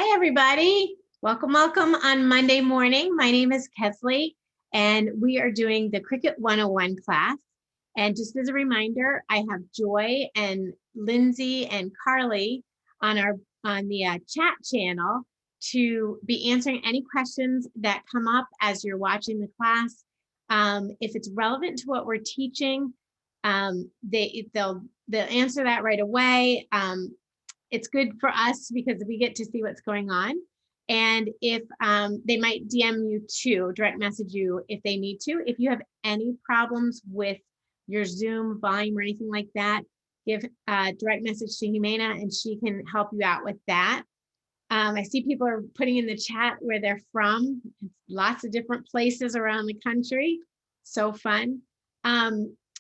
Hi, everybody. Welcome, welcome on Monday morning. My name is Kesley, and we are doing the Cricut 101 class. And just as a reminder, I have Joy and Lindsay and Carly on the chat channel to be answering any questions that come up as you're watching the class. If it's relevant to what we're teaching, they'll answer that right away. It's good for us because we get to see what's going on. And if they might DM you too, direct message you if they need to. If you have any problems with your Zoom volume or anything like that, give a direct message to Jimena and she can help you out with that. I see people are putting in the chat where they're from. Lots of different places around the country. So fun.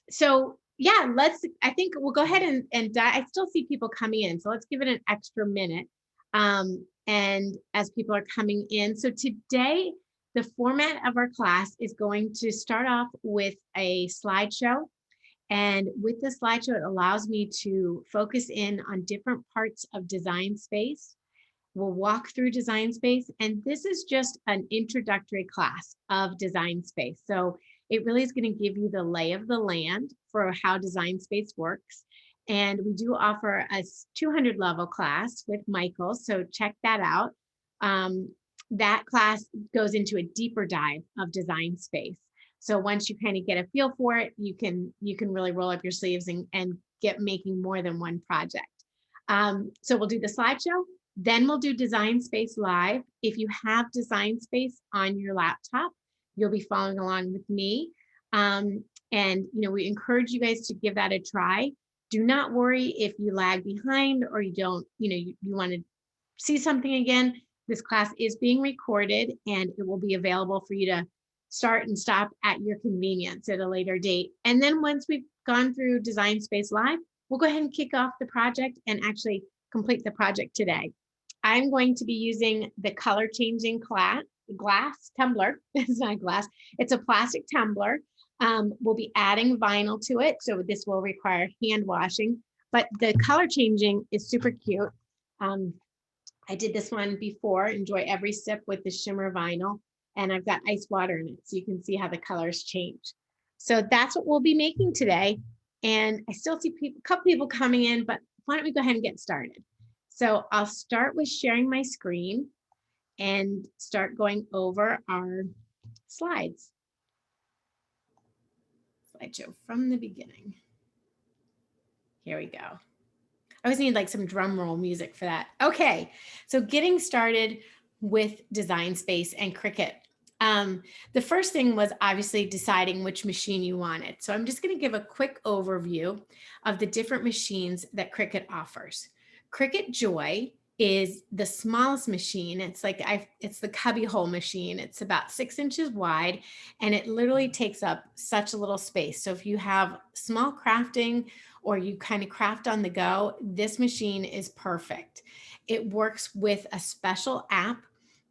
So yeah, I think we'll go ahead and I still see people coming in, so let's give it an extra minute. And as people are coming in, so today, the format of our class is going to start off with a slideshow. And with the slideshow, it allows me to focus in on different parts of Design Space. We'll walk through Design Space, and this is just an introductory class of Design Space. So it really is going to give you the lay of the land for how Design Space works. And we do offer a 200 level class with Michael, so check that out. That class goes into a deeper dive of Design Space. So once you kind of get a feel for it, you can really roll up your sleeves and get making more than one project. So we'll do the slideshow, then we'll do Design Space live. If you have Design Space on your laptop, you'll be following along with me. And we encourage you guys to give that a try. Do not worry if you lag behind or you don't, you want to see something again. This class is being recorded and it will be available for you to start and stop at your convenience at a later date. And then once we've gone through Design Space Live, we'll go ahead and kick off the project and actually complete the project today. I'm going to be using the color changing glass tumbler. It's not glass, it's a plastic tumbler. We'll be adding vinyl to it, so this will require hand washing, but the color changing is super cute. I did this one before, enjoy every sip with the Shimmer vinyl, and I've got ice water in it, so you can see how the colors change. So that's what we'll be making today, and I still see a couple people coming in, but why don't we go ahead and get started? So I'll start with sharing my screen and start going over our slides. Slideshow from the beginning. Here we go. I always need like some drum roll music for that. Okay, so getting started with Design Space and Cricut. The first thing was obviously deciding which machine you wanted. So I'm just going to give a quick overview of the different machines that Cricut offers. Cricut Joy is the smallest machine. It's like it's the cubby hole machine. It's about 6 inches wide and it literally takes up such a little space. So if you have small crafting or you kind of craft on the go, this machine is perfect. It works with a special app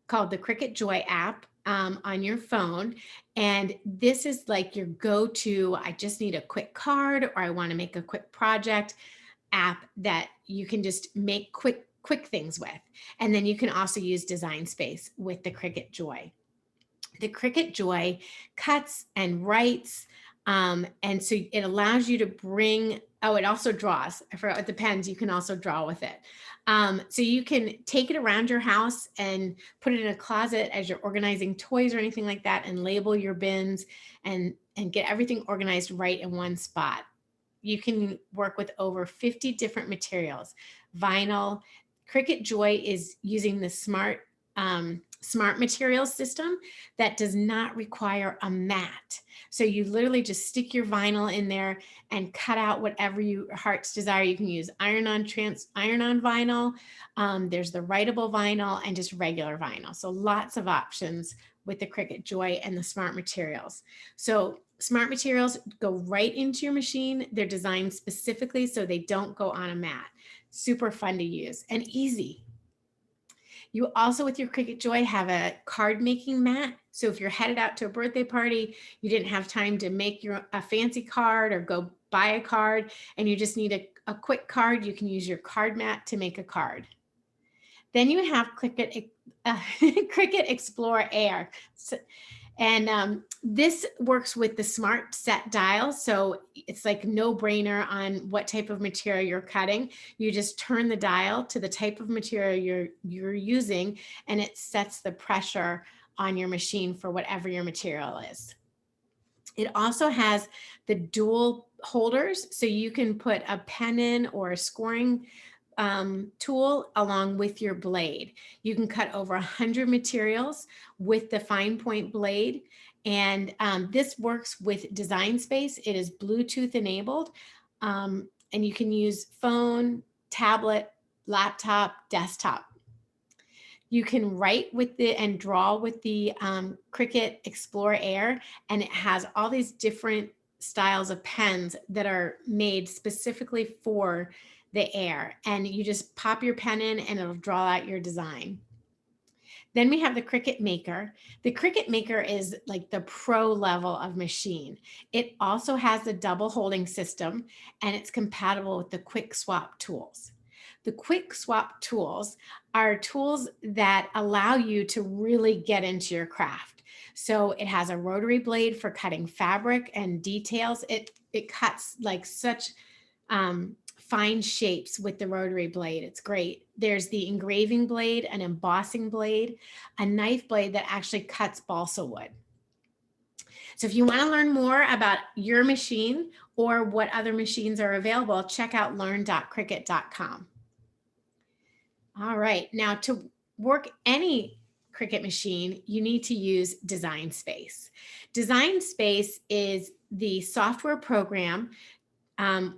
called the Cricut Joy app on your phone. And this is like your go-to, I just need a quick card or I want to make a quick project app that you can just make quick things with. And then you can also use Design Space with the Cricut Joy. The Cricut Joy cuts and writes, and so it allows you to bring, it also draws. I forgot with the pens, you can also draw with it. So you can take it around your house and put it in a closet as you're organizing toys or anything like that and label your bins and get everything organized right in one spot. You can work with over 50 different materials. Vinyl. Cricut Joy is using the smart materials system that does not require a mat. So you literally just stick your vinyl in there and cut out whatever your heart's desire. You can use iron-on vinyl. There's the writable vinyl and just regular vinyl. So lots of options with the Cricut Joy and the smart materials. So smart materials go right into your machine. They're designed specifically so they don't go on a mat. Super fun to use and easy. You also, with your Cricut Joy, have a card making mat. So if you're headed out to a birthday party, you didn't have time to make a fancy card or go buy a card, and you just need a quick card, you can use your card mat to make a card. Then you have Cricut, Cricut Explore Air. And this works with the smart set dial. So it's like no brainer on what type of material you're cutting. You just turn the dial to the type of material you're using, and it sets the pressure on your machine for whatever your material is. It also has the dual holders, so you can put a pen in or a scoring tool along with your blade. You can cut over 100 materials with the fine point blade. And this works with Design Space. It is Bluetooth enabled. And you can use phone, tablet, laptop, desktop. You can write with the and draw with the Cricut Explore Air, and it has all these different styles of pens that are made specifically for the Air, and you just pop your pen in and it'll draw out your design. Then we have the Cricut Maker. The Cricut Maker is like the pro level of machine. It also has the double holding system, and it's compatible with the quick swap tools. The quick swap tools are tools that allow you to really get into your craft. So it has a rotary blade for cutting fabric and details. It cuts like such fine shapes with the rotary blade. It's great. There's the engraving blade, an embossing blade, a knife blade that actually cuts balsa wood. So if you want to learn more about your machine or what other machines are available, check out learn.cricut.com. All right, now to work any Cricut machine, you need to use Design Space. Design Space is the software program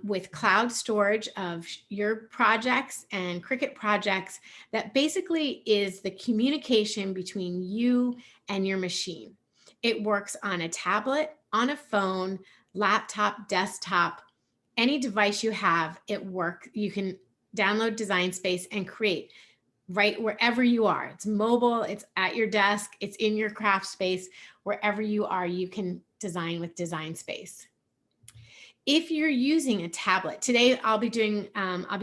with cloud storage of your projects and Cricut projects that basically is the communication between you and your machine. It works on a tablet, on a phone, laptop, desktop, any device you have, it works. You can download Design Space and create right wherever you are. It's mobile, it's at your desk, it's in your craft space, wherever you are, you can design with Design Space. If you're using a tablet, today I'll be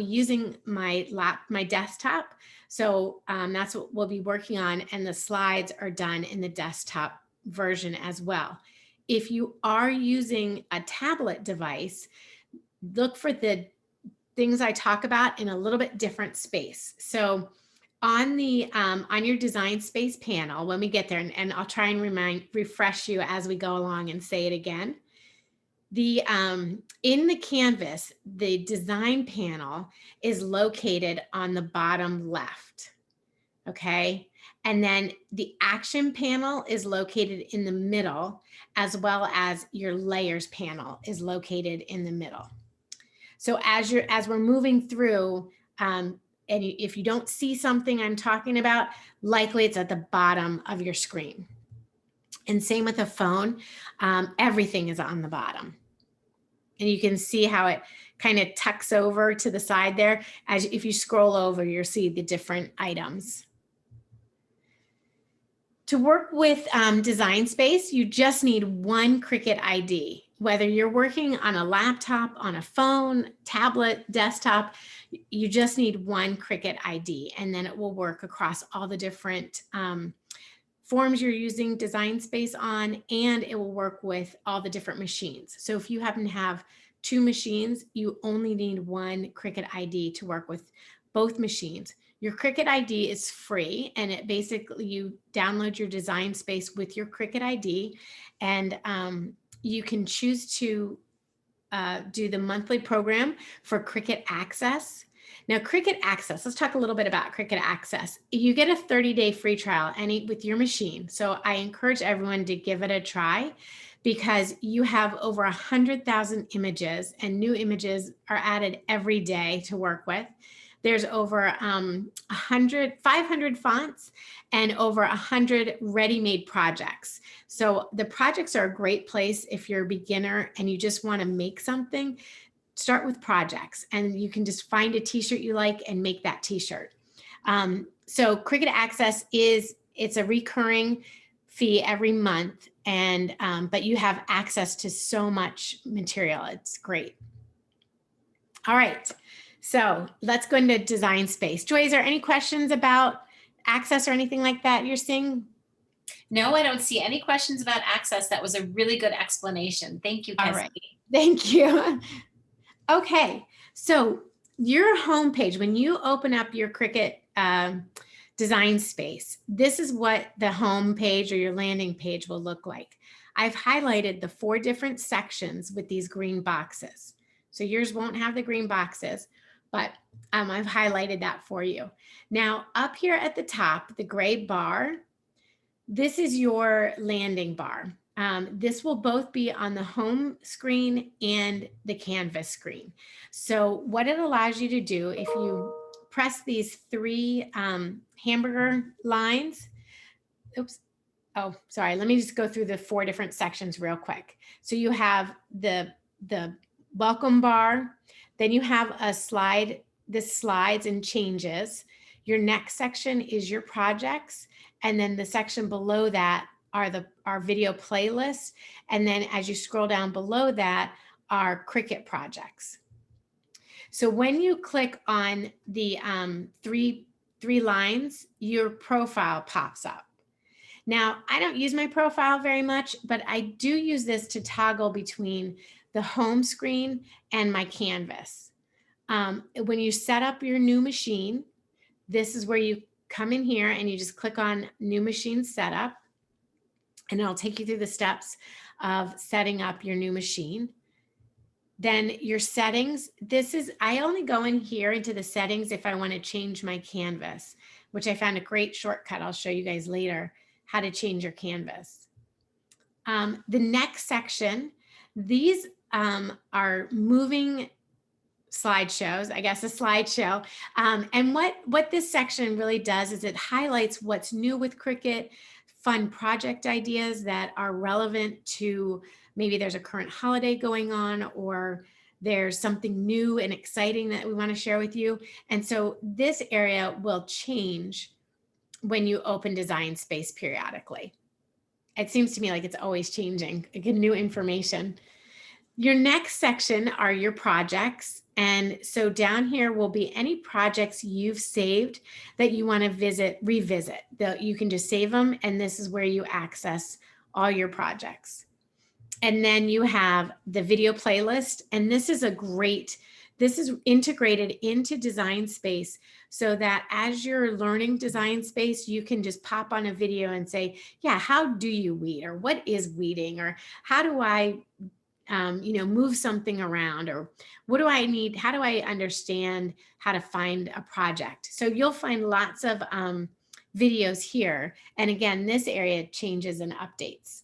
using my desktop. So that's what we'll be working on, and the slides are done in the desktop version as well. If you are using a tablet device, look for the things I talk about in a little bit different space. So on your Design Space panel, when we get there, and I'll try and refresh you as we go along and say it again. In the canvas, the design panel is located on the bottom left. Okay. And then the action panel is located in the middle, as well as your layers panel is located in the middle. So as we're moving through, and if you don't see something I'm talking about, likely it's at the bottom of your screen. And same with a phone, everything is on the bottom. And you can see how it kind of tucks over to the side there. As if you scroll over, you'll see the different items. To work with Design Space, you just need one Cricut ID. Whether you're working on a laptop, on a phone, tablet, desktop, you just need one Cricut ID, and then it will work across all the different forms you're using Design Space on, and it will work with all the different machines. So if you happen to have two machines, you only need one Cricut ID to work with both machines. Your Cricut ID is free, and it basically, you download your Design Space with your Cricut ID, and you can choose to do the monthly program for Cricut Access. Now, Cricut Access, let's talk a little bit about Cricut Access. You get a 30-day free trial with your machine. So I encourage everyone to give it a try, because you have over 100,000 images, and new images are added every day to work with. There's over 500 fonts and over 100 ready-made projects. So the projects are a great place if you're a beginner and you just want to make something. Start with projects, and you can just find a t-shirt you like and make that t-shirt. So Cricut Access it's a recurring fee every month, and but you have access to so much material. It's great. All right. So let's go into design space. Joy, is there any questions about Access or anything like that you're seeing? No, I don't see any questions about Access. That was a really good explanation. Thank you, All Kesley. right. Thank you. Okay, so your homepage, when you open up your Cricut design space, this is what the home page or your landing page will look like. I've highlighted the 4 different sections with these green boxes. So yours won't have the green boxes, but I've highlighted that for you. Now up here at the top, the gray bar, this is your landing bar. This will both be on the home screen and the canvas screen. So what it allows you to do, if you press these 3 hamburger lines, oops, oh, sorry, let me just go through the 4 different sections real quick. So you have the welcome bar, then you have a slide, this slides and changes. Your next section is your projects. And then the section below that are our video playlists. And then as you scroll down below that are Cricut projects. So when you click on the three lines, your profile pops up. Now, I don't use my profile very much, but I do use this to toggle between the home screen and my canvas. When you set up your new machine, this is where you come in here and you just click on new machine setup, and it'll take you through the steps of setting up your new machine. Then your settings, I only go in here into the settings if I want to change my canvas, which I found a great shortcut. I'll show you guys later how to change your canvas. The next section, these are moving slideshows, I guess a slideshow. And what this section really does is it highlights what's new with Cricut, fun project ideas that are relevant to maybe there's a current holiday going on, or there's something new and exciting that we want to share with you. And so this area will change when you open Design Space periodically. It seems to me like it's always changing, like new information. Your next section are your projects. And so down here will be any projects you've saved that you want to revisit. You can just save them, and this is where you access all your projects. And then you have the video playlist, and this is integrated into Design Space so that as you're learning Design Space, you can just pop on a video and say, yeah, how do you weed, or what is weeding, or how do I move something around, or what do I need? How do I understand how to find a project? So you'll find lots of videos here. And again, this area changes and updates.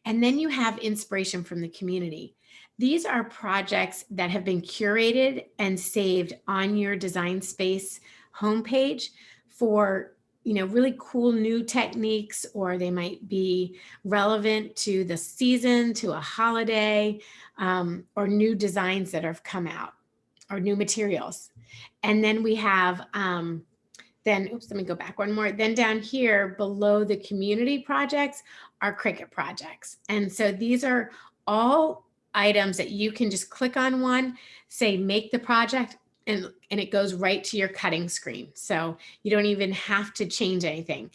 And then you have inspiration from the community. These are projects that have been curated and saved on your Design Space homepage for really cool new techniques, or they might be relevant to the season, to a holiday, or new designs that have come out, or new materials. And then we have, let me go back one more. Then down here below the community projects are Cricut projects. And so these are all items that you can just click on one, say, make the project, and it goes right to your cutting screen. So you don't even have to change anything.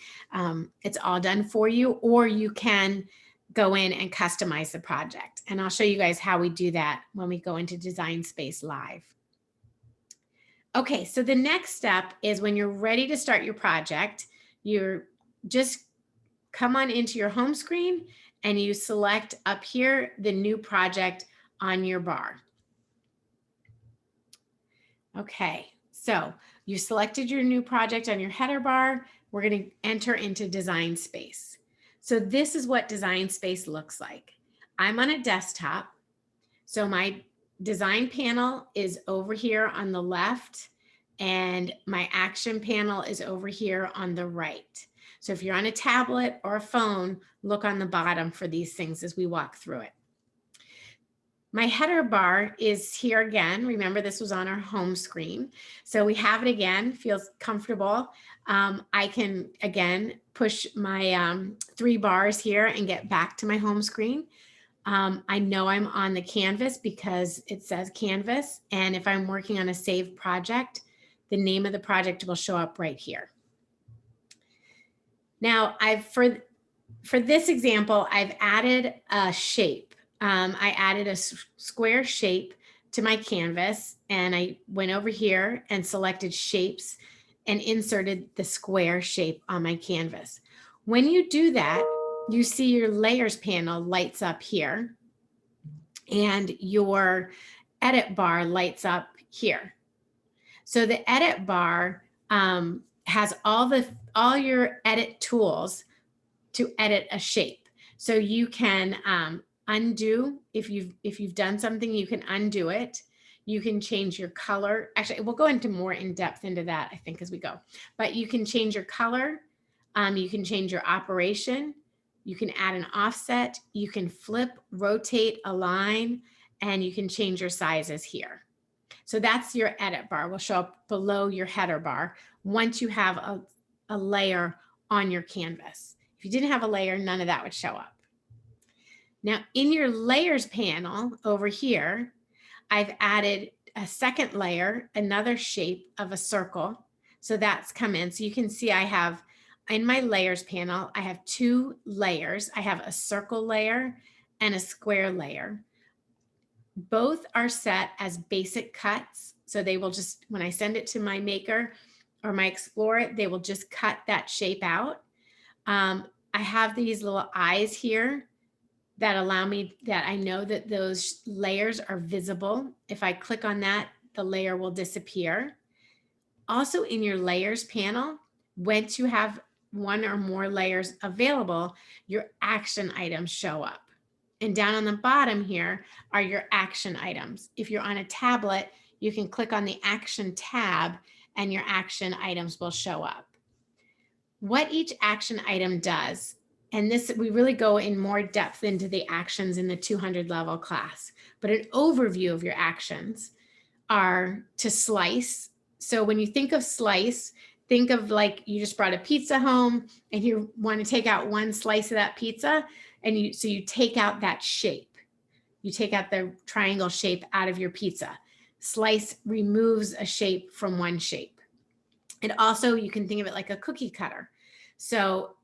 It's all done for you, or you can go in and customize the project. And I'll show you guys how we do that when we go into Design Space Live. Okay, so the next step is when you're ready to start your project, you're just come on into your home screen and you select up here the new project on your bar. Okay, so you selected your new project on your header bar. We're going to enter into Design Space. So this is what Design Space looks like. I'm on a desktop. So my design panel is over here on the left, and my action panel is over here on the right. So if you're on a tablet or a phone, look on the bottom for these things as we walk through it. My header bar is here again. Remember, this was on our home screen. So we have it again, feels comfortable. I can, again, push my 3 bars here and get back to my home screen. I know I'm on the canvas because it says canvas. And if I'm working on a saved project, the name of the project will show up right here. Now, for this example, I've added a shape. I added a square shape to my canvas, and I went over here and selected shapes and inserted the square shape on my canvas. When you do that, you see your layers panel lights up here and your edit bar lights up here. So the edit bar has all your edit tools to edit a shape. So you can undo if you've done something, you can undo it. You can change your color. Actually, we'll go into more in depth into that, I think, as we go. But you can change your color. You can change your operation. You can add an offset. You can flip, rotate, align, and you can change your sizes here. So that's your edit bar. Will show up below your header bar once you have a layer on your canvas. If you didn't have a layer, none of that would show up. Now in your layers panel over here, I've added a second layer, another shape of a circle. So that's come in. So you can see I have in my layers panel, I have two layers. I have a circle layer and a square layer. Both are set as basic cuts. So they will just, when I send it to my Maker or my Explorer, they will just cut that shape out. I have these little eyes here that allow me, that I know that those layers are visible. If I click on that, the layer will disappear. Also in your layers panel, once you have one or more layers available, your action items show up. And down on the bottom here are your action items. If you're on a tablet, you can click on the action tab and your action items will show up. What each action item does, and this, we really go in more depth into the actions in the 200 level class, but an overview of your actions are to slice. So when you think of slice, think of like you just brought a pizza home and you want to take out one slice of that pizza, and so you take out that shape. You take out the triangle shape out of your pizza. Slice removes a shape from one shape. And also you can think of it like a cookie cutter. So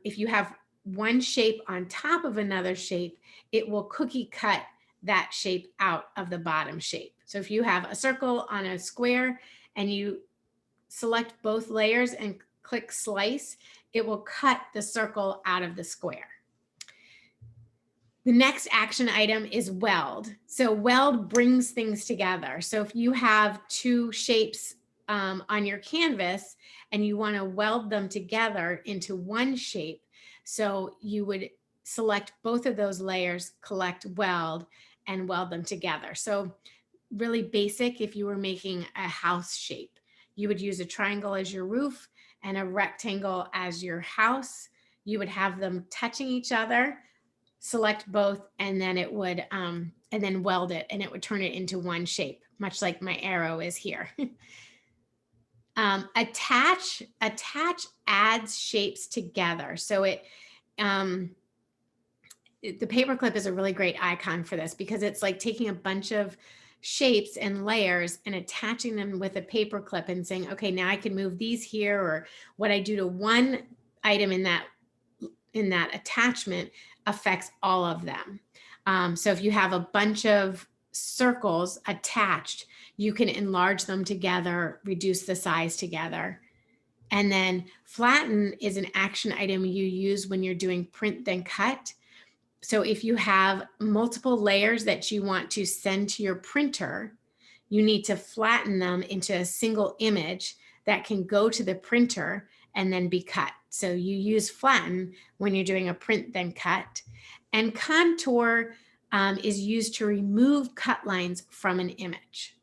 if you have one shape on top of another shape, it will cookie cut that shape out of the bottom shape. So if you have a circle on a square and you select both layers and click slice, it will cut the circle out of the square. The next action item is weld. So weld brings things together. So if you have two shapes on your canvas and you want to weld them together into one shape, so you would select both of those layers, collect weld, and weld them together. So really basic, if you were making a house shape, you would use a triangle as your roof and a rectangle as your house. You would have them touching each other, select both, and then it would, and then weld it, and it would turn it into one shape, much like my arrow is here. Attach adds shapes together. So the paperclip is a really great icon for this because it's like taking a bunch of shapes and layers and attaching them with a paperclip and saying, okay, now I can move these here, or what I do to one item in that attachment affects all of them. So if you have a bunch of circles attached, you can enlarge them together, reduce the size together. And then flatten is an action item you use when you're doing print then cut. So if you have multiple layers that you want to send to your printer, you need to flatten them into a single image that can go to the printer and then be cut. So you use flatten when you're doing a print then cut. And contour is used to remove cut lines from an image.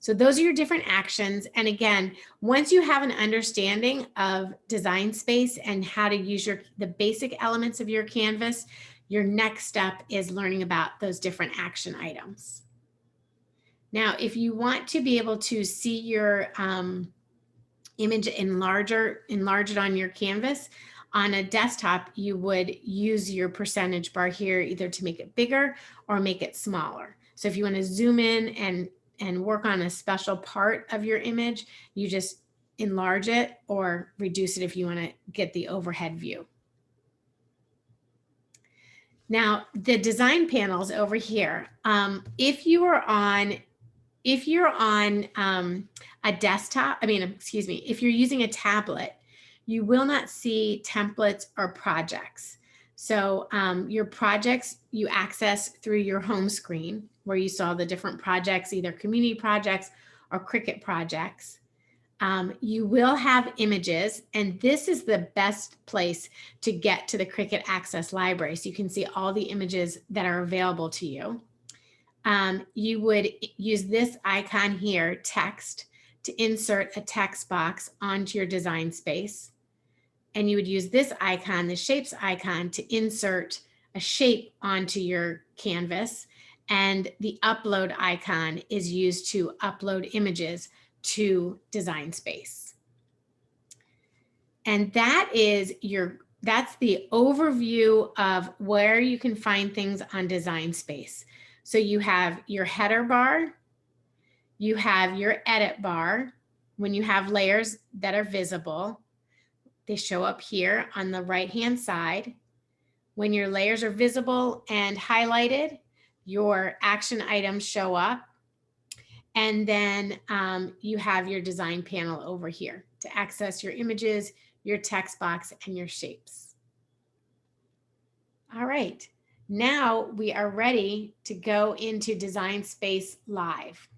So those are your different actions. And again, once you have an understanding of design space and how to use the basic elements of your canvas, your next step is learning about those different action items. Now, if you want to be able to see your image enlarge it on your canvas, On a desktop, you would use your percentage bar here either to make it bigger or make it smaller. So if you want to zoom in and work on a special part of your image, you just enlarge it or reduce it if you want to get the overhead view. Now, the design panels over here, if you're on a desktop, if you're using a tablet, you will not see templates or projects. So your projects you access through your home screen where you saw the different projects, either community projects or Cricut projects. You will have images, and this is the best place to get to the Cricut Access library. So you can see all the images that are available to you. You would use this icon here, text, to insert a text box onto your design space. And you would use this icon, the shapes icon, to insert a shape onto your canvas. And the upload icon is used to upload images to design space. And that's the overview of where you can find things on design space. So you have your header bar, you have your edit bar. When you have layers that are visible, they show up here on the right-hand side. When your layers are visible and highlighted, your action items show up. And then you have your design panel over here to access your images, your text box, and your shapes. All right, now we are ready to go into Design Space Live.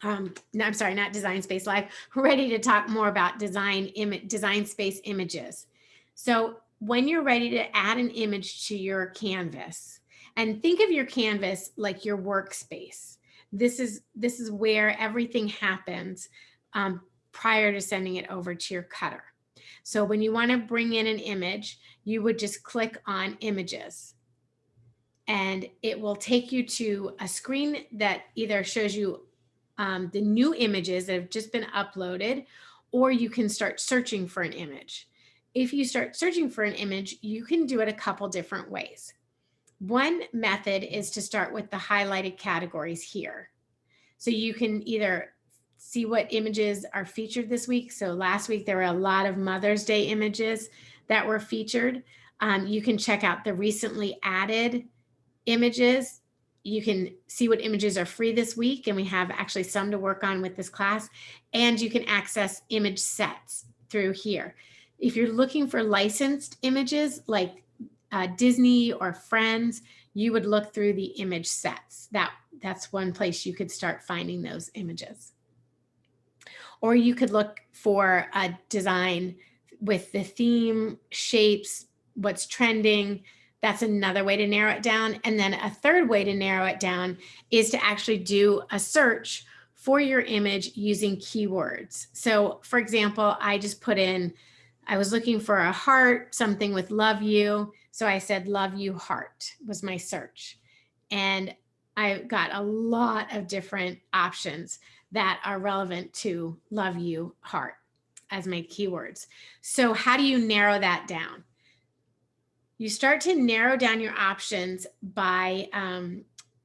No, I'm sorry, not Design Space Live. We're ready to talk more about Design Space images. So when you're ready to add an image to your canvas, and think of your canvas like your workspace. This is where everything happens prior to sending it over to your cutter. So when you want to bring in an image, you would just click on Images. And it will take you to a screen that either shows you the new images that have just been uploaded, or you can start searching for an image. If you start searching for an image, you can do it a couple different ways. One method is to start with the highlighted categories here. So you can either see what images are featured this week. So last week, there were a lot of Mother's Day images that were featured. You can check out the recently added images. You can see what images are free this week, and we have actually some to work on with this class. And you can access image sets through here. If you're looking for licensed images like Disney or Friends, you would look through the image sets. That's one place you could start finding those images. Or you could look for a design with the theme, shapes, what's trending. That's another way to narrow it down. And then a third way to narrow it down is to actually do a search for your image using keywords. So for example, I just put in, I was looking for a heart, something with love you. So I said, love you heart was my search. And I got a lot of different options that are relevant to love you heart as my keywords. So how do you narrow that down? You start to narrow down your options by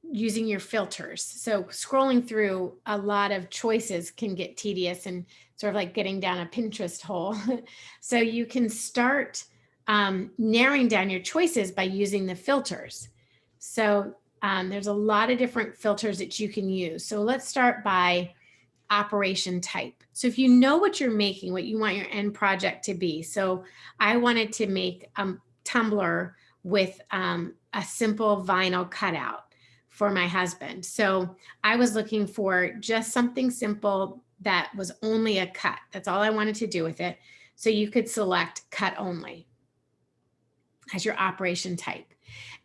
using your filters. So scrolling through a lot of choices can get tedious and sort of like getting down a Pinterest hole. So you can start narrowing down your choices by using the filters. So there's a lot of different filters that you can use. So let's start by operation type. So if you know what you're making, what you want your end project to be. So I wanted to make a Tumbler with a simple vinyl cutout for my husband. So I was looking for just something simple that was only a cut. That's all I wanted to do with it. So you could select cut only as your operation type.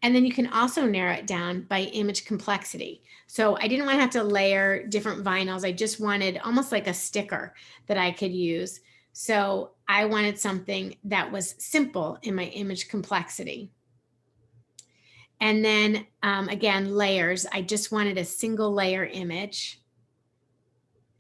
And then you can also narrow it down by image complexity. So I didn't want to have to layer different vinyls. I just wanted almost like a sticker that I could use. So I wanted something that was simple in my image complexity. And then again, layers. I just wanted a single layer image.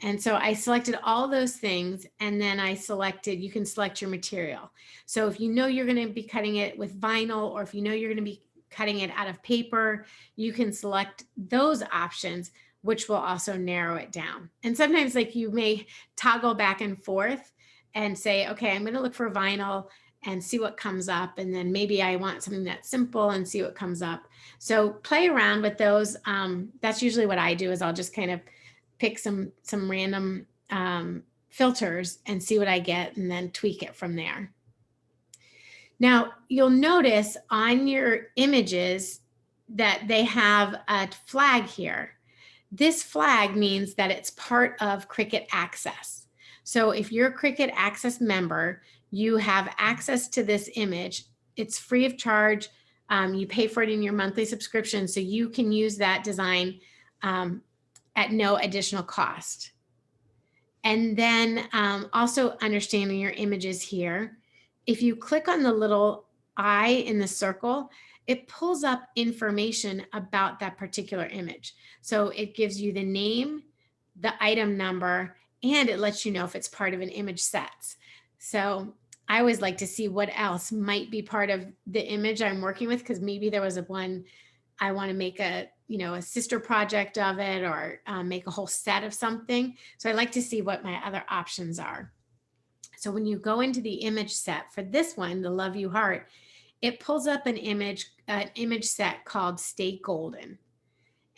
And so I selected all those things, and then I selected, you can select your material. So if you know you're going to be cutting it with vinyl, or if you know you're going to be cutting it out of paper, you can select those options, which will also narrow it down. And sometimes like you may toggle back and forth and say, okay, I'm going to look for vinyl and see what comes up. And then maybe I want something that's simple and see what comes up. So play around with those. That's usually what I do, is I'll just kind of pick some random filters and see what I get, and then tweak it from there. Now, you'll notice on your images that they have a flag here. This flag means that it's part of Cricut Access. So if you're a Cricut Access member, you have access to this image. It's free of charge. You pay for it in your monthly subscription, so you can use that design at no additional cost. And then also understanding your images here, if you click on the little eye in the circle, it pulls up information about that particular image. So it gives you the name, the item number, and it lets you know if it's part of an image set. So I always like to see what else might be part of the image I'm working with, because maybe there was one I want to make a sister project of it, or make a whole set of something. So I like to see what my other options are. So when you go into the image set for this one, the Love You Heart, it pulls up an image set called Stay Golden.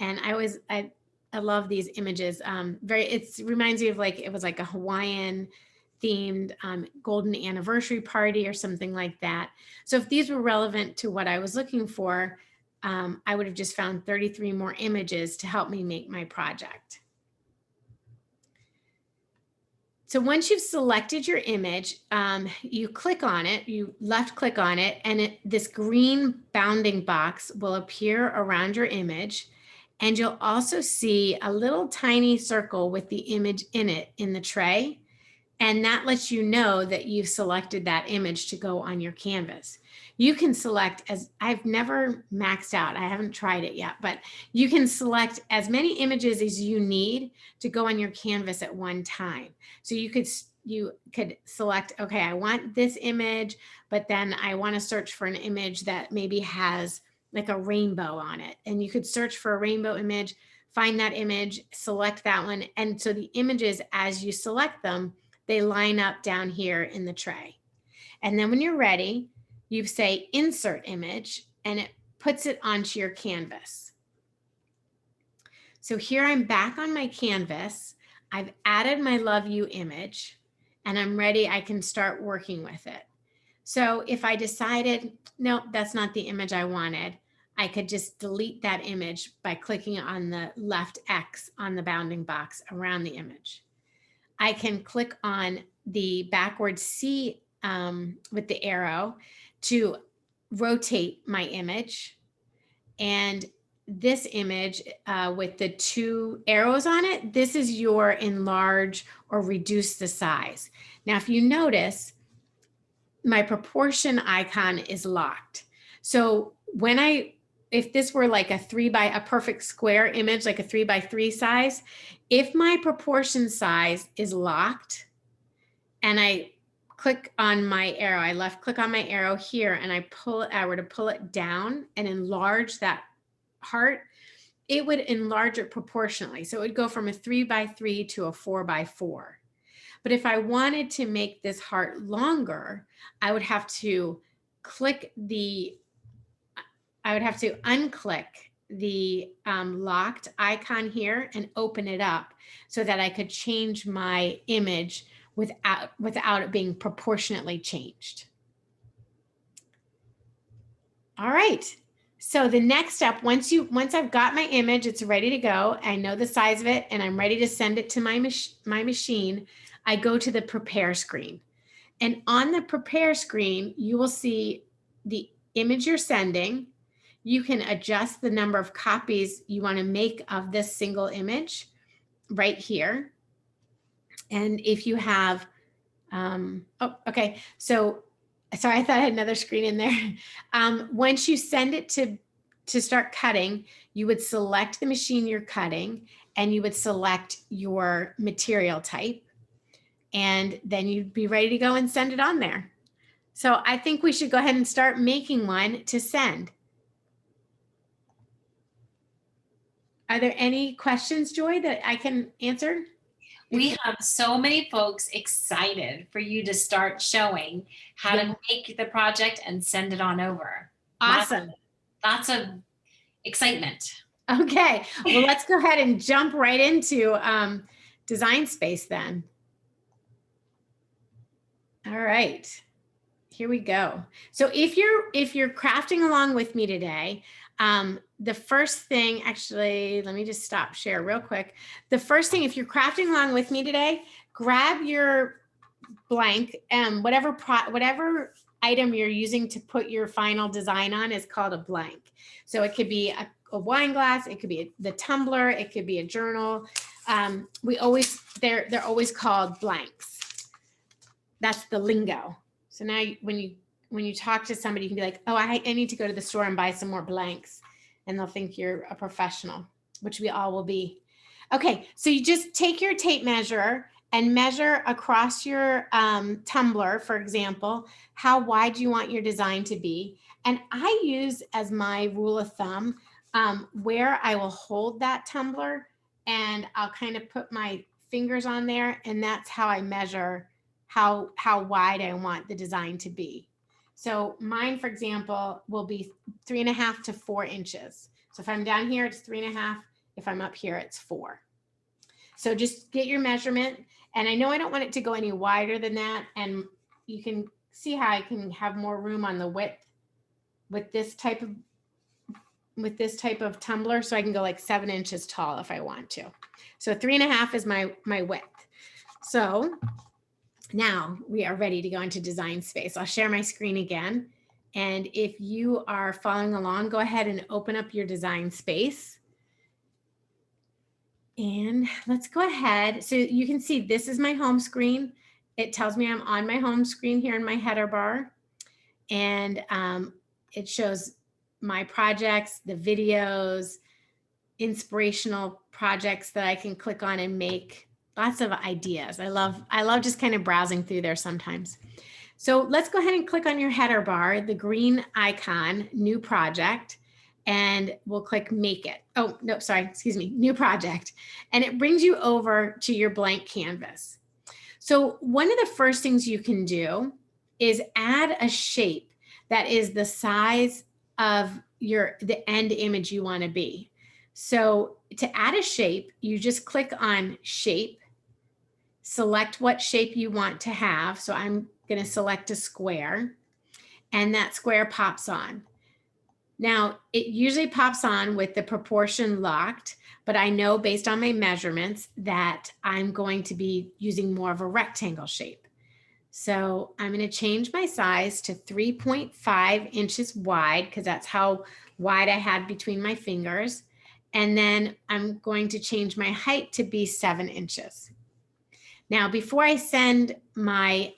And I love these images. It reminds me of like, it was like a Hawaiian themed golden anniversary party or something like that. So if these were relevant to what I was looking for, I would have just found 33 more images to help me make my project. So once you've selected your image, you click on it, you left click on it, and this green bounding box will appear around your image. And you'll also see a little tiny circle with the image in it in the tray. And that lets you know that you've selected that image to go on your canvas. You can select, as I've never maxed out, I haven't tried it yet, but you can select as many images as you need to go on your canvas at one time. So you could select, okay, I want this image, but then I want to search for an image that maybe has like a rainbow on it. And you could search for a rainbow image, find that image, select that one. And so the images, as you select them, they line up down here in the tray. And then when you're ready, you say insert image, and it puts it onto your canvas. So here I'm back on my canvas. I've added my Love You image, and I'm ready. I can start working with it. So if I decided, no, that's not the image I wanted, I could just delete that image by clicking on the left X on the bounding box around the image. I can click on the backward C with the arrow to rotate my image. And this image with the two arrows on it, this is your enlarge or reduce the size. Now, if you notice, my proportion icon is locked. So if this were like a perfect square image, like a 3x3 size, if my proportion size is locked and I click on my arrow, I left click on my arrow here, and I were to pull it down and enlarge that heart, it would enlarge it proportionally. So it would go from a 3x3 to a 4x4. But if I wanted to make this heart longer, I would have to unclick the locked icon here and open it up so that I could change my image without it being proportionately changed. All right. So the next step, once I've got my image, it's ready to go. I know the size of it, and I'm ready to send it to my machine. I go to the prepare screen. And on the prepare screen, you will see the image you're sending. You can adjust the number of copies you want to make of this single image right here. And if you have, okay. So sorry, I thought I had another screen in there. Once you send it to start cutting, you would select the machine you're cutting, and you would select your material type, and then you'd be ready to go and send it on there. So I think we should go ahead and start making one to send. Are there any questions, Joy, that I can answer? We have so many folks excited for you to start showing how to make the project and send it on over. Awesome. Lots of excitement. Okay, well, let's go ahead and jump right into Design Space then. All right, here we go. So if you're crafting along with me today, the first thing, actually, let me just stop share real quick. The first thing, if you're crafting along with me today, grab your blank, whatever item you're using to put your final design on is called a blank. So it could be a wine glass, it could be the tumbler, it could be a journal. They're always called blanks. That's the lingo. So now when you talk to somebody, you can be like, oh, I need to go to the store and buy some more blanks. And they'll think you're a professional, which we all will be. Okay, so you just take your tape measure and measure across your tumbler, for example, how wide you want your design to be. And I use as my rule of thumb where I will hold that tumbler, and I'll kind of put my fingers on there, and that's how I measure how wide I want the design to be. So mine, for example, will be 3.5 to 4 inches. So if I'm down here, it's 3.5. If I'm up here, it's 4. So just get your measurement. And I know I don't want it to go any wider than that. And you can see how I can have more room on the width with this type of tumbler. So I can go like 7 inches tall if I want to. So 3.5 is my width. So now we are ready to go into Design Space. I'll share my screen again. And if you are following along, go ahead and open up your Design Space. And let's go ahead. So you can see this is my home screen. It tells me I'm on my home screen here in my header bar. And it shows my projects, the videos, inspirational projects that I can click on and make. Lots of ideas. I love just kind of browsing through there sometimes. So let's go ahead and click on your header bar, the green icon, new project, and we'll click make it. Oh, no, sorry, excuse me, new project. And it brings you over to your blank canvas. So one of the first things you can do is add a shape that is the size of the end image you want to be. So to add a shape, you just click on shape, select what shape you want to have. So I'm going to select a square, and that square pops on. Now, it usually pops on with the proportion locked, but I know based on my measurements that I'm going to be using more of a rectangle shape. So I'm going to change my size to 3.5 inches wide, because that's how wide I had between my fingers. And then I'm going to change my height to be 7 inches. Now, before I send my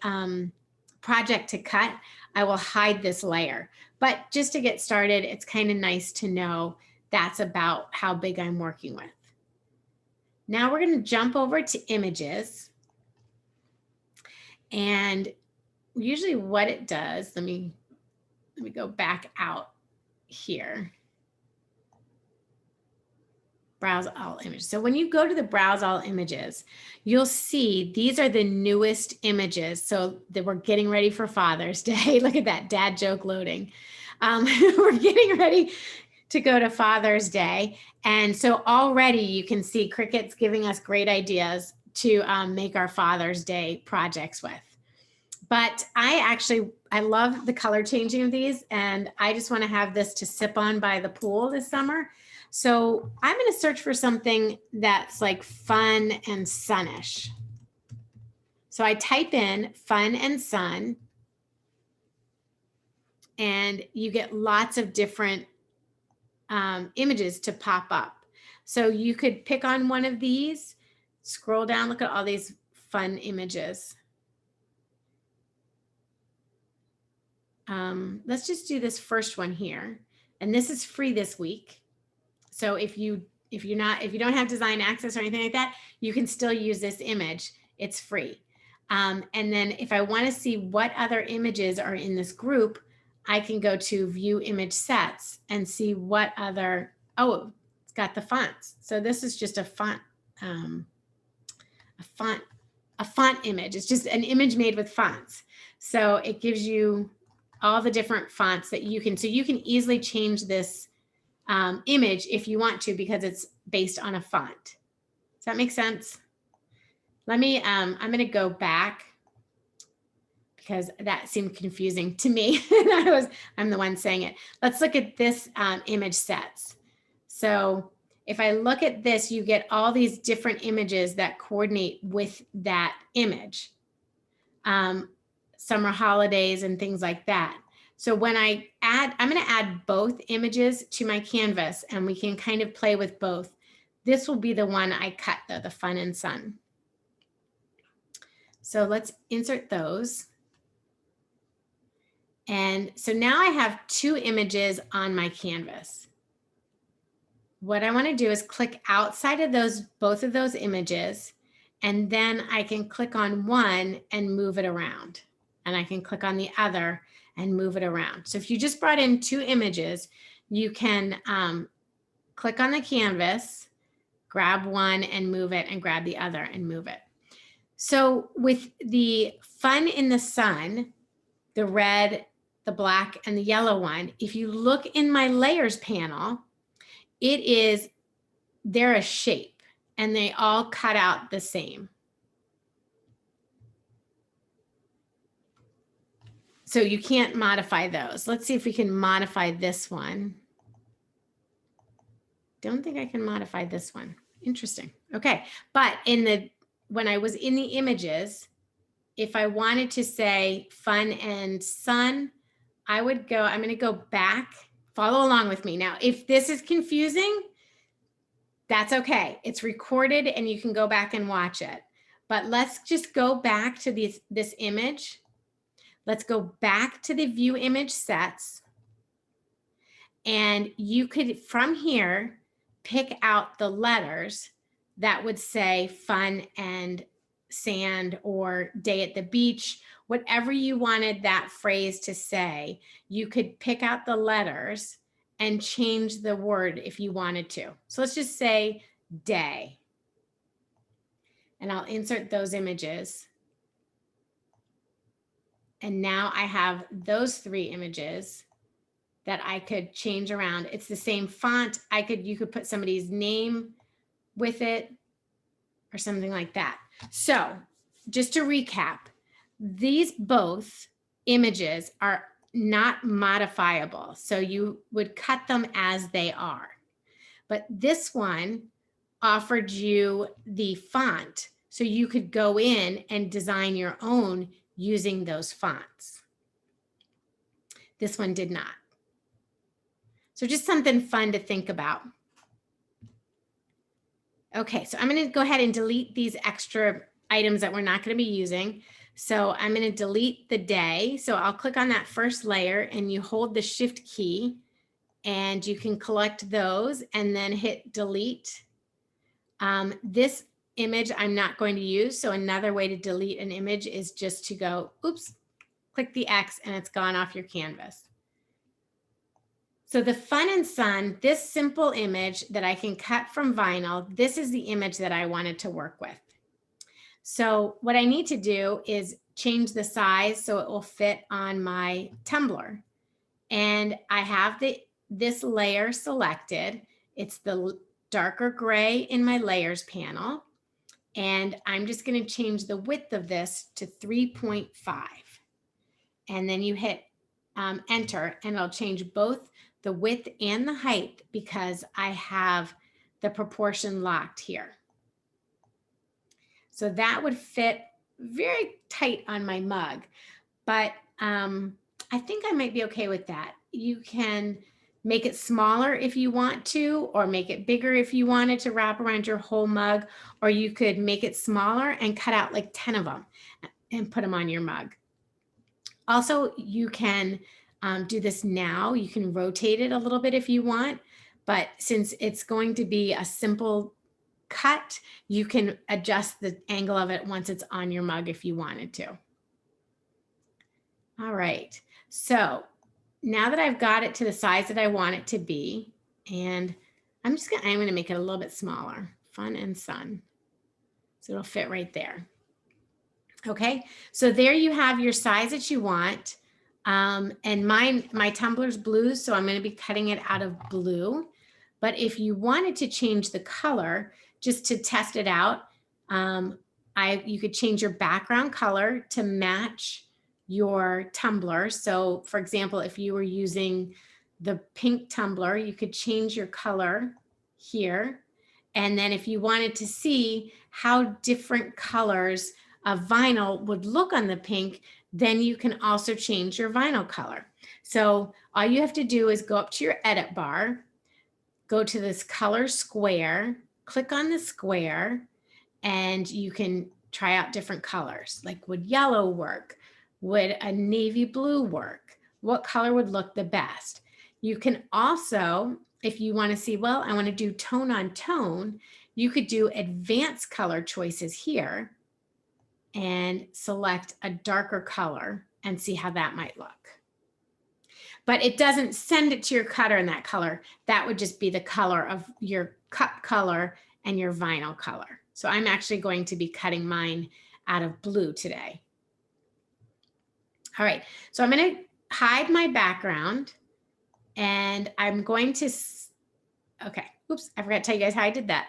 project to cut, I will hide this layer. But just to get started, it's kind of nice to know that's about how big I'm working with. Now we're going to jump over to images. And usually what it does, let me go back out here. Browse all images. So when you go to the browse all images, you'll see these are the newest images. So that we're getting ready for Father's Day. Look at that dad joke loading. We're getting ready to go to Father's Day. And so already you can see Cricut's giving us great ideas to make our Father's Day projects with. But I love the color changing of these, and I just want to have this to sip on by the pool this summer. So I'm going to search for something that's like fun and sunnish. So I type in fun and sun, and you get lots of different images to pop up. So you could pick on one of these, scroll down, look at all these fun images. Let's just do this first one here. And this is free this week. So if you if you don't have design access or anything like that, you can still use this image. It's free. And then if I want to see what other images are in this group, I can go to view image sets and see what other, oh, it's got the fonts. So this is just a font image. It's just an image made with fonts. So it gives you all the different fonts that you can, so you can easily change this image if you want to, because it's based on a font. Does that make sense? Let me, I'm going to go back because that seemed confusing to me. I'm the one saying it. Let's look at this image sets. So if I look at this, you get all these different images that coordinate with that image. Summer holidays and things like that. So when I add, I'm going to add both images to my canvas and we can kind of play with both. This will be the one I cut though, the fun and sun. So let's insert those. And so now I have two images on my canvas. What I want to do is click outside of both of those images, and then I can click on one and move it around. And I can click on the other and move it around. So if you just brought in two images, you can click on the canvas, grab one and move it, and grab the other and move it. So with the fun in the sun, the red, the black, and the yellow one, if you look in my layers panel, they're a shape and they all cut out the same. So you can't modify those. Let's see if we can modify this one. Don't think I can modify this one. Interesting. Okay, but when I was in the images, if I wanted to say fun and sun, I'm going to go back, follow along with me. Now, if this is confusing, that's okay. It's recorded and you can go back and watch it. But let's just go back to this image. Let's go back to the view image sets. And you could, from here, pick out the letters that would say fun and sand or day at the beach, whatever you wanted that phrase to say. You could pick out the letters and change the word if you wanted to. So let's just say day. And I'll insert those images. And now I have those three images that I could change around. It's the same font. You could put somebody's name with it or something like that. So just to recap, these both images are not modifiable. So you would cut them as they are. But this one offered you the font. So you could go in and design your own using those fonts. This one did not. So just something fun to think about. Okay, so I'm going to go ahead and delete these extra items that we're not going to be using. So I'm going to delete the day. So I'll click on that first layer and you hold the shift key and you can collect those and then hit delete. This image I'm not going to use. So another way to delete an image is just to go, oops, click the X and it's gone off your canvas. So the fun and sun, this simple image that I can cut from vinyl, this is the image that I wanted to work with. So what I need to do is change the size so it will fit on my tumbler. And I have this layer selected. It's the darker gray in my layers panel. And I'm just going to change the width of this to 3.5. And then you hit enter and it'll change both the width and the height because I have the proportion locked here. So that would fit very tight on my mug, but I think I might be okay with that. You can make it smaller if you want to, or make it bigger if you wanted to wrap around your whole mug, or you could make it smaller and cut out like 10 of them and put them on your mug. Also, you can do this now. You can rotate it a little bit if you want, but since it's going to be a simple cut, you can adjust the angle of it once it's on your mug if you wanted to. All right, so now that I've got it to the size that I want it to be, and I'm going to make it a little bit smaller, Fun and Sun. So it'll fit right there. Okay, so there you have your size that you want. And my tumbler's blue, so I'm going to be cutting it out of blue. But if you wanted to change the color, just to test it out, you could change your background color to match your tumbler. So for example, if you were using the pink tumbler, you could change your color here. And then if you wanted to see how different colors of vinyl would look on the pink, then you can also change your vinyl color. So all you have to do is go up to your edit bar, go to this color square, click on the square, and you can try out different colors. Like, would yellow work? Would a navy blue work? What color would look the best? You can also, if you want to see, well, I want to do tone on tone, you could do advanced color choices here and select a darker color and see how that might look. But it doesn't send it to your cutter in that color. That would just be the color of your cup color and your vinyl color. So I'm actually going to be cutting mine out of blue today. All right, so I'm going to hide my background and I'm going to, okay, oops, I forgot to tell you guys how I did that.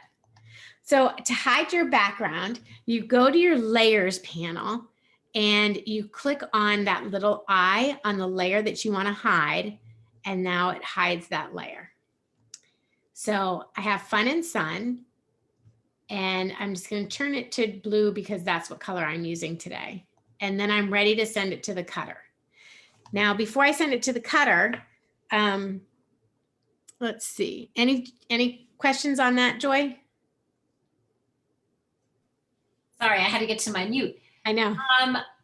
So to hide your background, you go to your layers panel and you click on that little eye on the layer that you want to hide. And now it hides that layer. So I have Fun and Sun, and I'm just going to turn it to blue because that's what color I'm using today. And then I'm ready to send it to the cutter. Now, before I send it to the cutter, let's see, any questions on that, Joy? Sorry, I had to get to my mute. I know.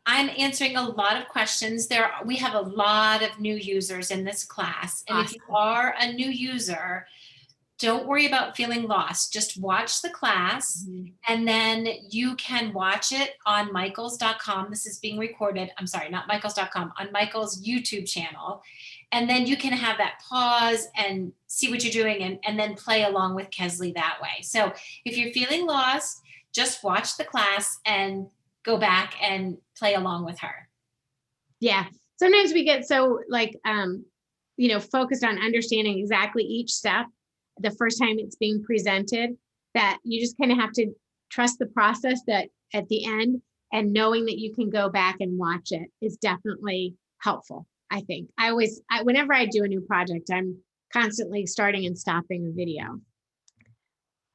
I'm answering a lot of questions. We have a lot of new users in this class. And Awesome. If you are a new user, don't worry about feeling lost. Just watch the class, and then you can watch it on michaels.com. This is being recorded. I'm sorry, not michaels.com, on Michael's YouTube channel. And then you can have that pause and see what you're doing and then play along with Kesley that way. So if you're feeling lost, just watch the class and go back and play along with her. Yeah. Sometimes we get so focused on understanding exactly each step the first time it's being presented that you just kind of have to trust the process that at the end, and knowing that you can go back and watch it is definitely helpful. I think whenever I do a new project, I'm constantly starting and stopping the video.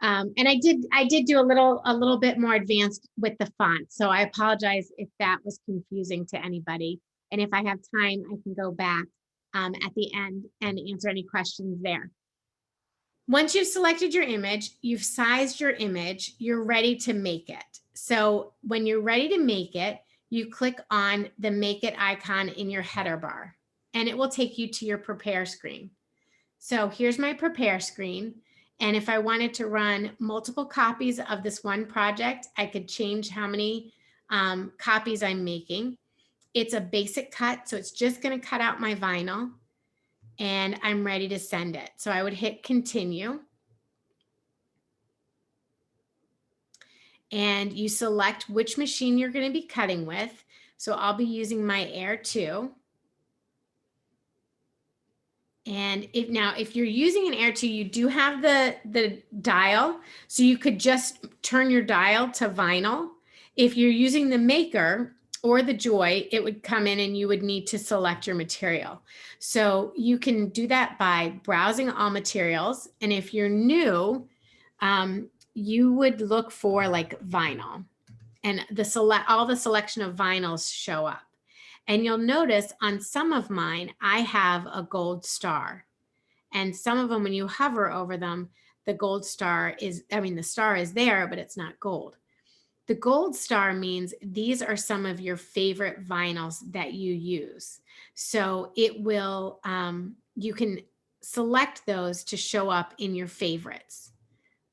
And I did do a little bit more advanced with the font. So I apologize if that was confusing to anybody. And if I have time, I can go back at the end and answer any questions there. Once you've selected your image, you've sized your image, you're ready to make it. So when you're ready to make it, you click on the Make It icon in your header bar, and it will take you to your prepare screen. So here's my prepare screen. And if I wanted to run multiple copies of this one project, I could change how many copies I'm making. It's a basic cut, so it's just going to cut out my vinyl. And I'm ready to send it. So I would hit continue. And you select which machine you're going to be cutting with. So I'll be using my Air 2. And if you're using an Air 2, you do have the dial. So you could just turn your dial to vinyl. If you're using the Maker or the Joy, it would come in and you would need to select your material. So you can do that by browsing all materials. And if you're new, you would look for like vinyl, and all the selection of vinyls show up. And you'll notice on some of mine, I have a gold star. And some of them, when you hover over them, the gold star the star is there, but it's not gold. The gold star means these are some of your favorite vinyls that you use. So it will, you can select those to show up in your favorites,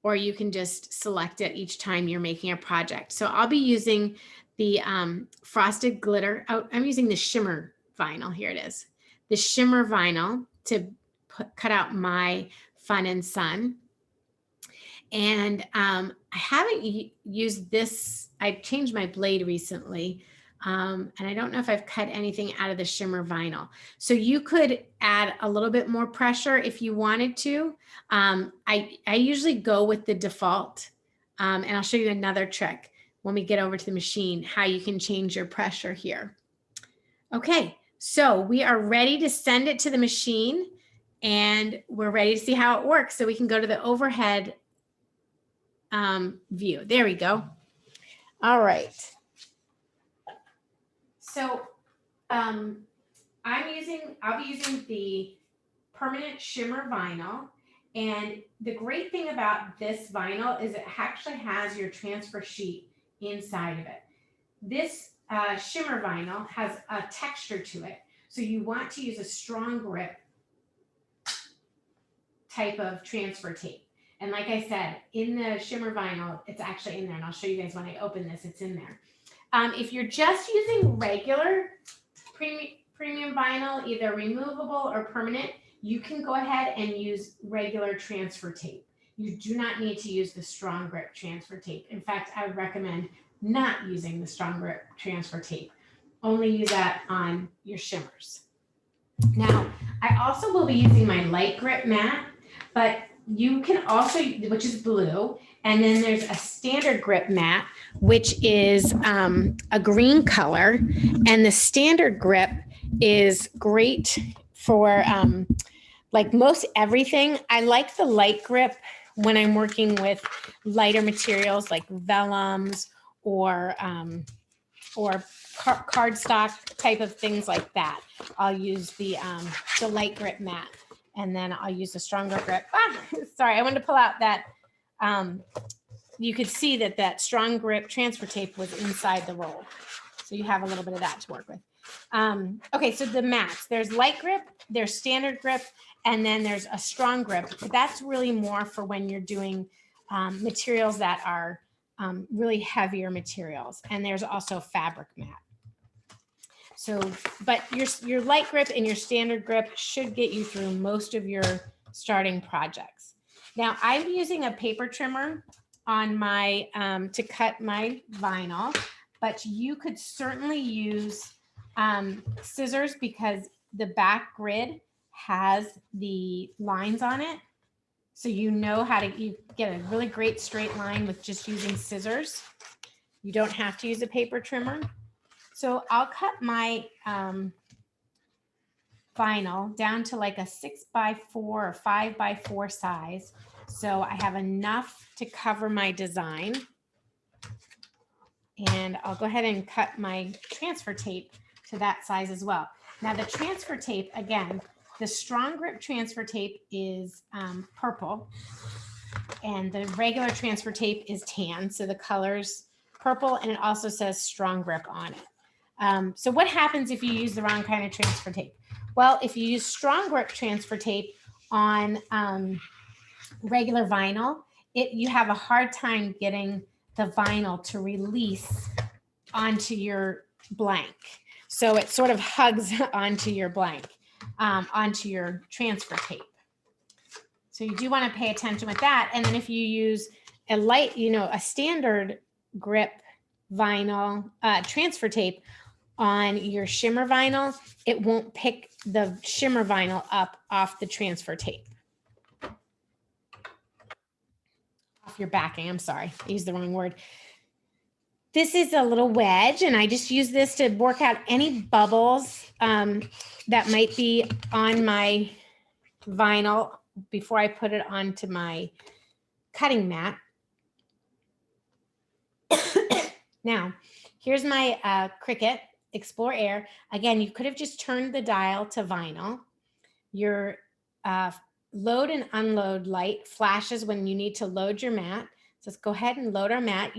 or you can just select it each time you're making a project. So I'll be using the frosted glitter. Oh, I'm using the Shimmer vinyl. Here it is. The Shimmer vinyl to cut out my Fun and Sun. And I haven't used this. I changed my blade recently. And I don't know if I've cut anything out of the Shimmer vinyl. So you could add a little bit more pressure if you wanted to. I usually go with the default. And I'll show you another trick when we get over to the machine, how you can change your pressure here. Okay, so we are ready to send it to the machine, and we're ready to see how it works. So we can go to the overhead view. There we go. All right. So I'll be using the permanent Shimmer vinyl. And the great thing about this vinyl is it actually has your transfer sheet inside of it. This Shimmer vinyl has a texture to it. So you want to use a strong grip type of transfer tape. And like I said, in the Shimmer vinyl, it's actually in there. And I'll show you guys when I open this, it's in there. If you're just using regular premium vinyl, either removable or permanent, you can go ahead and use regular transfer tape. You do not need to use the strong grip transfer tape. In fact, I would recommend not using the strong grip transfer tape. Only use that on your shimmers. Now, I also will be using my light grip mat, but you can also, which is blue, and then there's a standard grip mat, which is a green color, and the standard grip is great for like most everything. I like the light grip when I'm working with lighter materials like vellums or cardstock type of things like that. I'll use the light grip mat, and then I'll use the stronger grip. Sorry, I wanted to pull out that. You could see that strong grip transfer tape was inside the roll. So you have a little bit of that to work with. Okay, so the mats, there's light grip, there's standard grip, and then there's a strong grip. That's really more for when you're doing materials that are really heavier materials. And there's also fabric mat. So, but your light grip and your standard grip should get you through most of your starting projects. Now I'm using a paper trimmer on my, to cut my vinyl, but you could certainly use scissors because the back grid has the lines on it. So you know how to, you get a really great straight line with just using scissors. You don't have to use a paper trimmer. So I'll cut my vinyl down to like a 6x4 or 5x4 size. So I have enough to cover my design. And I'll go ahead and cut my transfer tape to that size as well. Now the transfer tape, again, the strong grip transfer tape is purple, and the regular transfer tape is tan. So the color's purple, and it also says strong grip on it. So what happens if you use the wrong kind of transfer tape? Well, if you use strong grip transfer tape on regular vinyl, you have a hard time getting the vinyl to release onto your blank. So it sort of hugs onto your blank, onto your transfer tape. So you do want to pay attention with that. And then if you use a light, a standard grip vinyl transfer tape on your shimmer vinyl, it won't pick the shimmer vinyl up off the transfer tape. Off your backing, I'm sorry, I used the wrong word. This is a little wedge, and I just use this to work out any bubbles that might be on my vinyl before I put it onto my cutting mat. Now, here's my Cricut Explore Air. Again, you could have just turned the dial to vinyl. Your load and unload light flashes when you need to load your mat. So let's go ahead and load our mat.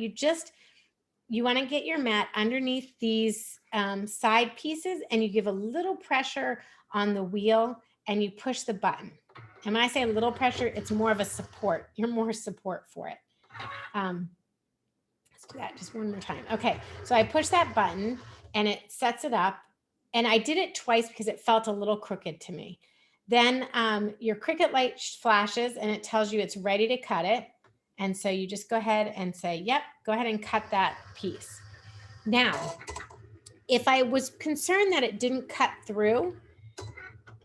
You want to get your mat underneath these side pieces, and you give a little pressure on the wheel and you push the button. And when I say a little pressure, it's more of a support. You're more support for it. Let's do that just one more time. Okay, so I push that button and it sets it up. And I did it twice because it felt a little crooked to me. Then your Cricut light flashes and it tells you it's ready to cut it. And so you just go ahead and say, yep, go ahead and cut that piece. Now, if I was concerned that it didn't cut through,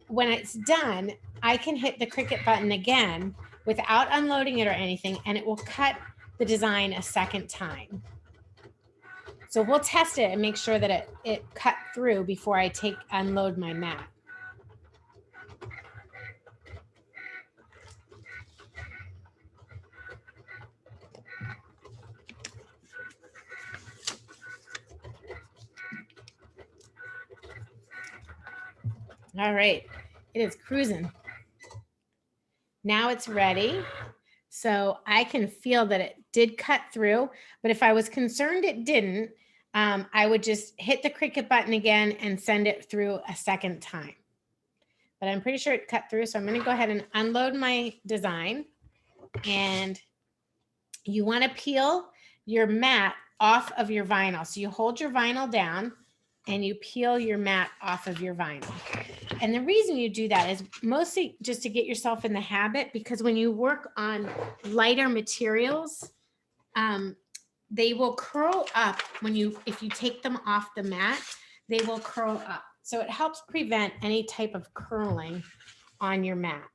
when it's done, I can hit the Cricut button again without unloading it or anything, and it will cut the design a second time. So we'll test it and make sure that it cut through before I unload my mat. All right, it is cruising. Now it's ready. So I can feel that it did cut through, but if I was concerned it didn't, I would just hit the Cricut button again and send it through a second time. But I'm pretty sure it cut through. So I'm going to go ahead and unload my design. And you want to peel your mat off of your vinyl. So you hold your vinyl down and you peel your mat off of your vinyl. And the reason you do that is mostly just to get yourself in the habit, because when you work on lighter materials, they will curl up if you take them off the mat, they will curl up. So it helps prevent any type of curling on your mat,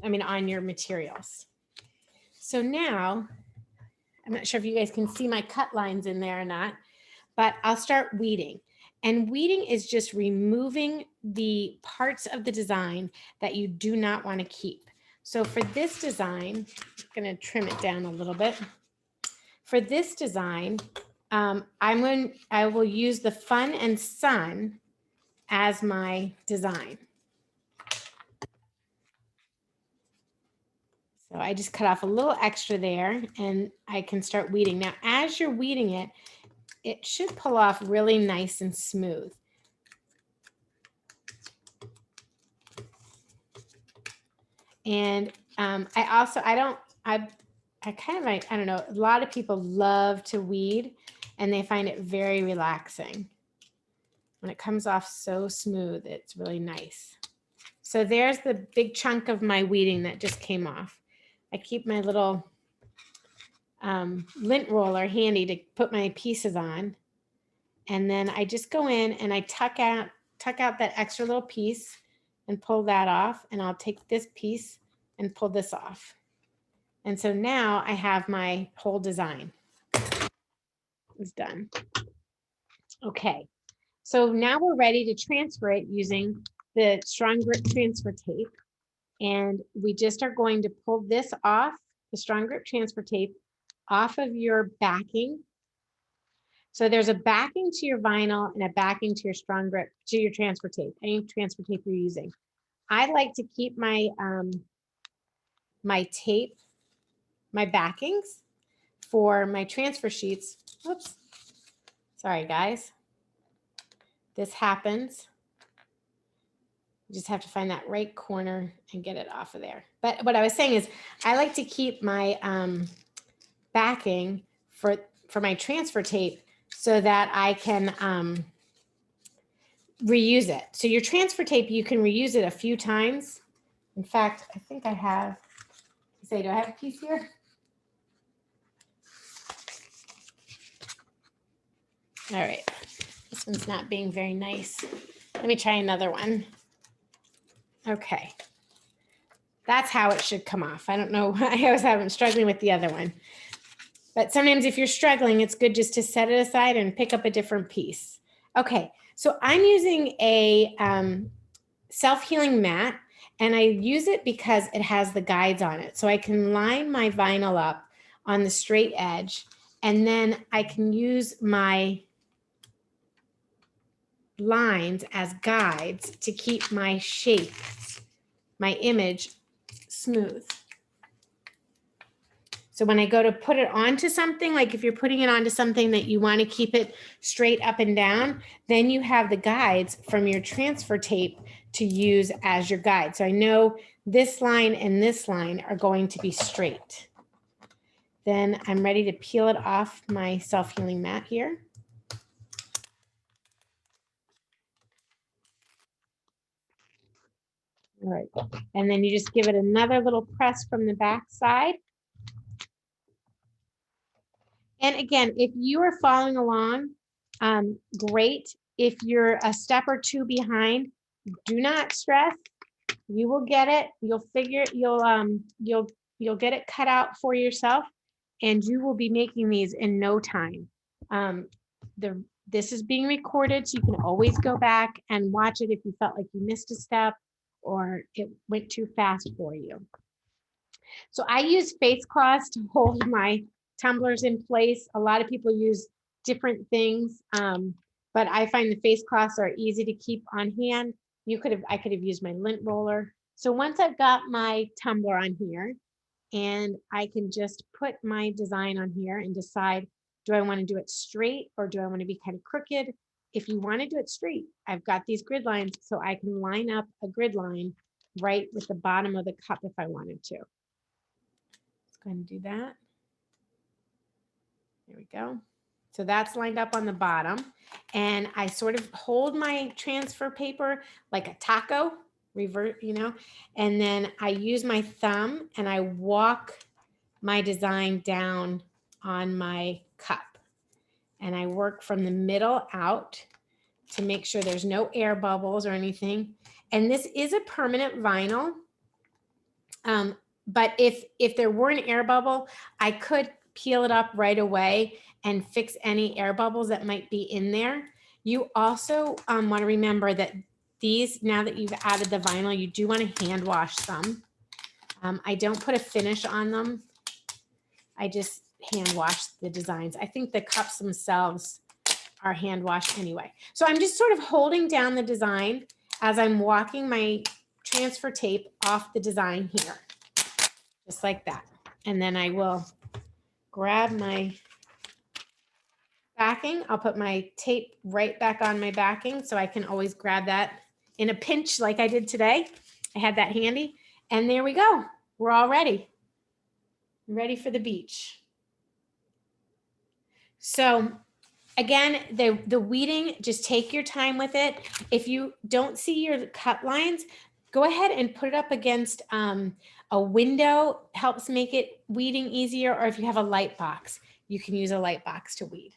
on your materials. So now, I'm not sure if you guys can see my cut lines in there or not, but I'll start weeding. And weeding is just removing the parts of the design that you do not want to keep. So for this design, I'm going to trim it down a little bit. For this design, I will use the Fun and Sun as my design. So I just cut off a little extra there and I can start weeding. Now, as you're weeding it, it should pull off really nice and smooth. And I don't know, a lot of people love to weed and they find it very relaxing. When it comes off so smooth, it's really nice. So there's the big chunk of my weeding that just came off. I keep my little lint roller handy to put my pieces on. And then I just go in and I tuck out that extra little piece and pull that off. And I'll take this piece and pull this off. And so now I have my whole design. It's done. Okay. So now we're ready to transfer it using the strong grip transfer tape. And we just are going to pull this off, the strong grip transfer tape, off of your backing. So there's a backing to your vinyl and a backing to your strong grip, to your transfer tape, any transfer tape you're using. I like to keep my my tape, my backings for my transfer sheets. Oops, sorry guys. This happens. You just have to find that right corner and get it off of there. But what I was saying is I like to keep my backing for my transfer tape so that I can reuse it. So your transfer tape, you can reuse it a few times. In fact, I think I have, do I have a piece here? All right, this one's not being very nice. Let me try another one. Okay, that's how it should come off. I don't know, I was struggling with the other one. But sometimes if you're struggling, it's good just to set it aside and pick up a different piece. Okay, so I'm using a self-healing mat, and I use it because it has the guides on it. So I can line my vinyl up on the straight edge, and then I can use my lines as guides to keep my shape, my image smooth. So when I go to put it onto something, like if you're putting it onto something that you want to keep it straight up and down, then you have the guides from your transfer tape to use as your guide. So I know this line and this line are going to be straight. Then I'm ready to peel it off my self-healing mat here. All right, and then you just give it another little press from the back side. And again, if you are following along, great. If you're a step or two behind, do not stress. You will get it. You'll figure. You'll get it cut out for yourself, and you will be making these in no time. This is being recorded, so you can always go back and watch it if you felt like you missed a step or it went too fast for you. So I use face cloths to hold my tumblers in place. A lot of people use different things, but I find the face cloths are easy to keep on hand. I could have used my lint roller. So once I've got my tumbler on here, and I can just put my design on here and decide, do I want to do it straight or do I want to be kind of crooked? If you want to do it straight, I've got these grid lines, so I can line up a grid line right with the bottom of the cup if I wanted to. Let's go ahead and do that. There we go. So that's lined up on the bottom, and I sort of hold my transfer paper like a taco, revert, and then I use my thumb and I walk my design down on my cup, and I work from the middle out to make sure there's no air bubbles or anything. And this is a permanent vinyl, but if there were an air bubble, I could peel it up right away and fix any air bubbles that might be in there. You also want to remember that these, now that you've added the vinyl, you do want to hand wash them. I don't put a finish on them. I just hand wash the designs. I think the cups themselves are hand washed anyway. So I'm just sort of holding down the design as I'm walking my transfer tape off the design here, just like that. And then I will grab my backing. I'll put my tape right back on my backing so I can always grab that in a pinch like I did today. I had that handy. And there we go. We're all ready. Ready for the beach. So again, the weeding, just take your time with it. If you don't see your cut lines, go ahead and put it up against a window. Helps make it weeding easier. Or if you have a light box, you can use a light box to weed.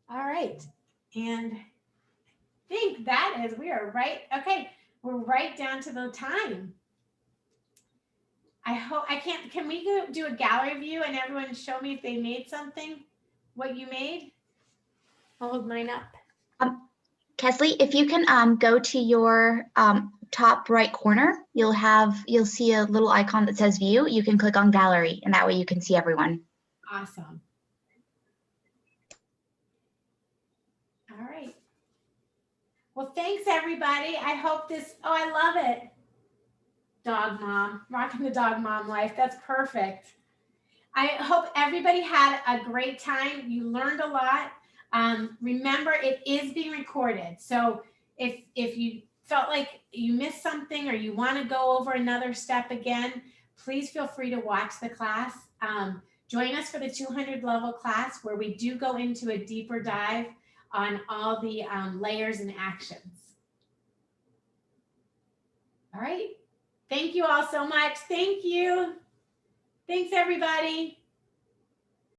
All right. And I think that is, we are right. Okay. We're right down to the time. Can we do a gallery view and everyone show me if they made something, what you made? I'll hold mine up. Kesley, if you can go to your top right corner, you'll see a little icon that says view. You can click on gallery, and that way you can see everyone. Awesome. All right. Well, thanks everybody. I hope this, I love it. Dog mom, rocking the dog mom life. That's perfect. I hope everybody had a great time. You learned a lot. Remember, it is being recorded. So if you felt like you missed something or you want to go over another step again, please feel free to watch the class. Join us for the 200 level class where we do go into a deeper dive on all the layers and actions. All right. Thank you all so much. Thank you. Thanks, everybody.